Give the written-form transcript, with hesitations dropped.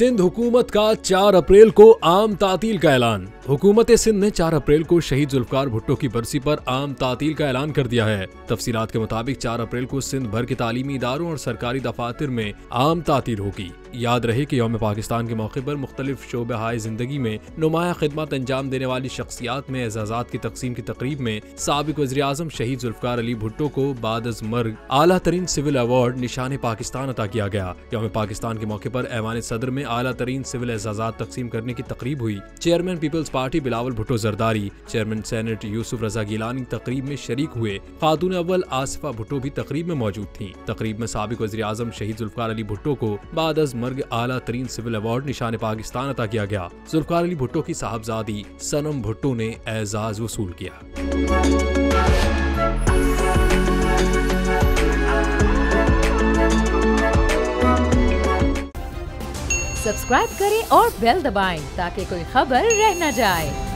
सिंध हुकूमत का 4 अप्रैल को आम तातील का ऐलान। हुकूमत सिंध ने 4 अप्रैल को शहीद जुल्फकार भुट्टो की बरसी पर आम तातील का ऐलान कर दिया है। तफसीलात के मुताबिक 4 अप्रैल को सिंध भर के तालीमी इदारों और सरकारी दफातर में आम तातील होगी। याद रहे कि यौम पाकिस्तान के मौके पर मुख्तलिफ शोबे जिंदगी में नुमाया खिदमत अंजाम देने वाली शख्सियात में एजाजात की तकसीम की तकरीब में साबिक वज़ीर आज़म शहीद जुल्फकार अली भुट्टो को बाद अज़ मर्ग आला तरीन सिविल अवार्ड निशान पाकिस्तान अता किया गया। यौम पाकिस्तान के मौके पर ऐवान सदर में आला तरीन सिविल एजाजात तकसीम करने की तकरीब हुई। Chairman Peoples Party Bilawal Bhutto Zardari, chairman senate Yousuf Raza Gilani तकरीब में शरीक हुए। खातून अव्वल आसिफा भुट्टो भी तकरीब में मौजूद थी। तकरीब में साबिक वज़ीर आज़म शहीद जुल्फकार अली भुट्टो को बाद अज़ मर्ग आला तरीन सिविल अवार्ड निशान पाकिस्तान अता किया गया। जुल्फकार अली भुट्टो की साहबजादी सनम भुट्टो ने एजाज वसूल किया। सब्सक्राइब करें और बेल दबाएं ताकि कोई खबर रह न जाए।